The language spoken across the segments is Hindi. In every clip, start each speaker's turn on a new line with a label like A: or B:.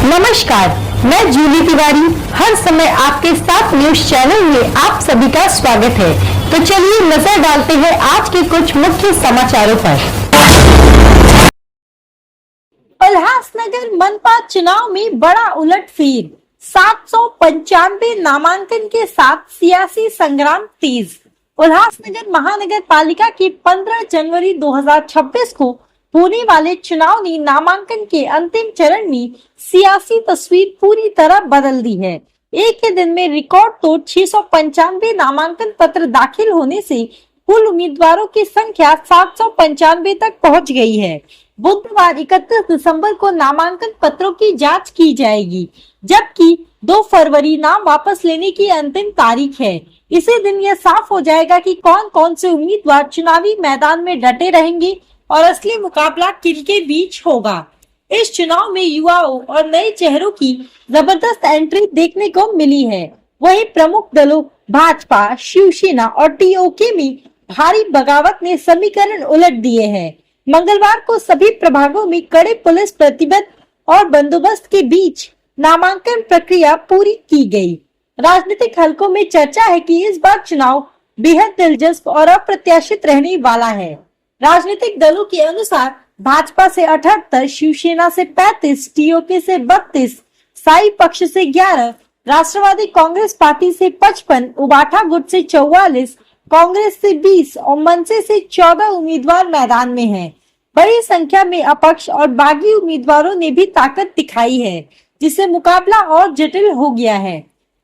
A: नमस्कार, मैं जूली तिवारी हर समय आपके साथ न्यूज चैनल में आप सभी का स्वागत है। तो चलिए नजर डालते हैं आज के कुछ मुख्य समाचारों पर।
B: उल्लासनगर मनपा चुनाव में बड़ा उलटफेर, 795 नामांकन के साथ सियासी संग्राम तेज। उल्लासनगर महानगर पालिका के 15 जनवरी 2026 को होने वाले चुनाव ने नामांकन के अंतिम चरण में सियासी तस्वीर पूरी तरह बदल दी है। एक ही दिन में रिकॉर्ड तोड़ 695 नामांकन पत्र दाखिल होने से कुल उम्मीदवारों की संख्या 795 तक पहुंच गई है। बुधवार 31 दिसंबर को नामांकन पत्रों की जांच की जाएगी, जबकि 2 फरवरी नाम वापस लेने की अंतिम तारीख है। इसी दिन यह साफ हो जाएगा कि कौन कौन से उम्मीदवार चुनावी मैदान में डटे रहेंगे और असली मुकाबला किनके बीच होगा। इस चुनाव में युवाओं और नए चेहरों की जबरदस्त एंट्री देखने को मिली है। वहीं प्रमुख दलों भाजपा, शिवसेना और टीओके में भारी बगावत ने समीकरण उलट दिए हैं। मंगलवार को सभी प्रभागों में कड़े पुलिस प्रतिबंध और बंदोबस्त के बीच नामांकन प्रक्रिया पूरी की गई। राजनीतिक हलकों में चर्चा है कि इस बार चुनाव बेहद दिलचस्प और अप्रत्याशित रहने वाला है। राजनीतिक दलों के अनुसार भाजपा से 78, शिवसेना से 35, टीओके से 32, साई पक्ष से 11, राष्ट्रवादी कांग्रेस पार्टी से 55, उबाठा गुट से 44, कांग्रेस से 20 और मनसे से 14 उम्मीदवार मैदान में हैं। बड़ी संख्या में अपक्ष और बागी उम्मीदवारों ने भी ताकत दिखाई है, जिससे मुकाबला और जटिल हो गया है।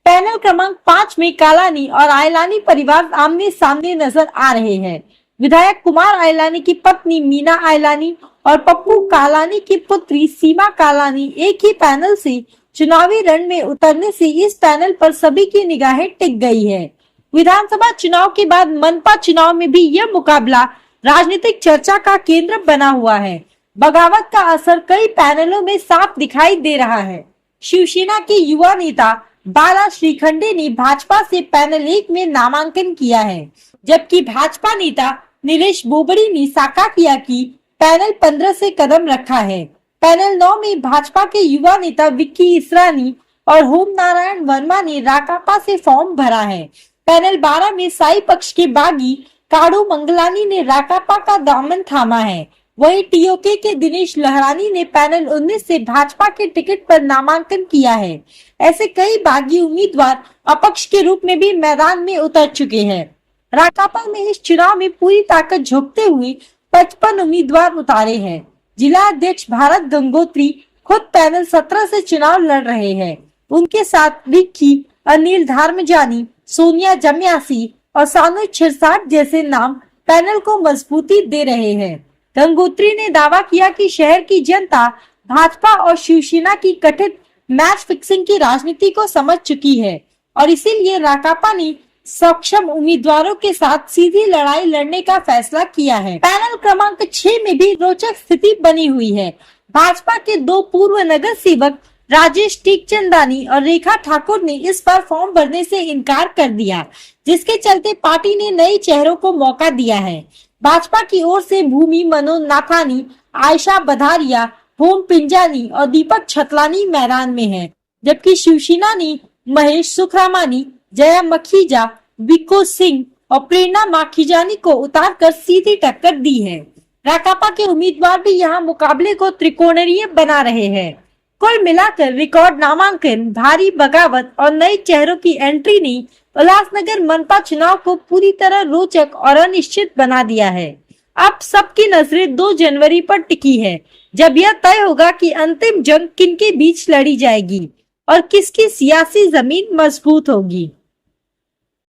B: पैनल क्रमांक 5 में कालानी और आयलानी परिवार आमने सामने नजर आ रहे हैं। विधायक कुमार आयलानी की पत्नी मीना आयलानी और पप्पू कालानी की पुत्री सीमा कालानी एक ही पैनल से चुनावी रण में उतरने से इस पैनल पर सभी की निगाहें टिक गई है। विधानसभा चुनाव के बाद मनपा चुनाव में भी यह मुकाबला राजनीतिक चर्चा का केंद्र बना हुआ है। बगावत का असर कई पैनलों में साफ दिखाई दे रहा है। शिवसेना के युवा नेता बाला श्रीखंडे ने भाजपा से पैनल 1 में नामांकन किया है, जबकि भाजपा नेता नीलेश बोबड़ी ने साका किया कि पैनल 15 से कदम रखा है। पैनल 9 में भाजपा के युवा नेता विक्की इसरानी और होम नारायण वर्मा ने राकापा से फॉर्म भरा है। पैनल 12 में साई पक्ष के बागी काड़ू मंगलानी ने राकापा का दामन थामा है। वहीं टीओके के दिनेश लहरानी ने पैनल 19 से भाजपा के टिकट पर नामांकन किया है। ऐसे कई बागी उम्मीदवार अपक्ष के रूप में भी मैदान में उतर चुके हैं। राकापा में इस चुनाव में पूरी ताकत झोंकते हुए 55 उम्मीदवार उतारे हैं। जिला अध्यक्ष भारत गंगोत्री खुद पैनल 17 से चुनाव लड़ रहे हैं। उनके साथ रिक्की, अनिल धार्मजानी, सोनिया जम्यासी और सानू छिरसाट जैसे नाम पैनल को मजबूती दे रहे हैं। गंगोत्री ने दावा किया कि शहर की जनता भाजपा और शिवसेना की कथित मैच फिक्सिंग की राजनीति को समझ चुकी है और इसीलिए राकापा ने सक्षम उम्मीदवारों के साथ सीधी लड़ाई लड़ने का फैसला किया है। पैनल क्रमांक 6 में भी रोचक स्थिति बनी हुई है। भाजपा के 2 पूर्व नगर सेवक राजेश टीकचंदानी और रेखा ठाकुर ने इस बार फॉर्म भरने से इनकार कर दिया, जिसके चलते पार्टी ने नए चेहरों को मौका दिया है। भाजपा की ओर से भूमि मनोज नाथानी, आयशा बधारिया, होम पिंजानी और दीपक छतलानी मैदान में है, जबकि शिवसेना ने महेश सुखरामानी, जया मखीजा, विको सिंह और प्रेरणा माखीजानी को उतारकर सीधी टक्कर दी है। राकापा के उम्मीदवार भी यहां मुकाबले को त्रिकोणीय बना रहे हैं। कुल मिलाकर रिकॉर्ड नामांकन, भारी बगावत और नए चेहरों की एंट्री ने उल्लासनगर मनपा चुनाव को पूरी तरह रोचक और अनिश्चित बना दिया है। अब सबकी नजरें 2 जनवरी पर टिकी है, जब यह तय होगा कि अंतिम जंग किनके बीच लड़ी जाएगी और किसकी सियासी जमीन मजबूत होगी।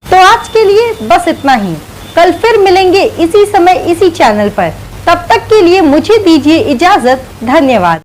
A: तो आज के लिए बस इतना ही। कल फिर मिलेंगे इसी समय इसी चैनल पर। तब तक के लिए मुझे दीजिए इजाजत। धन्यवाद।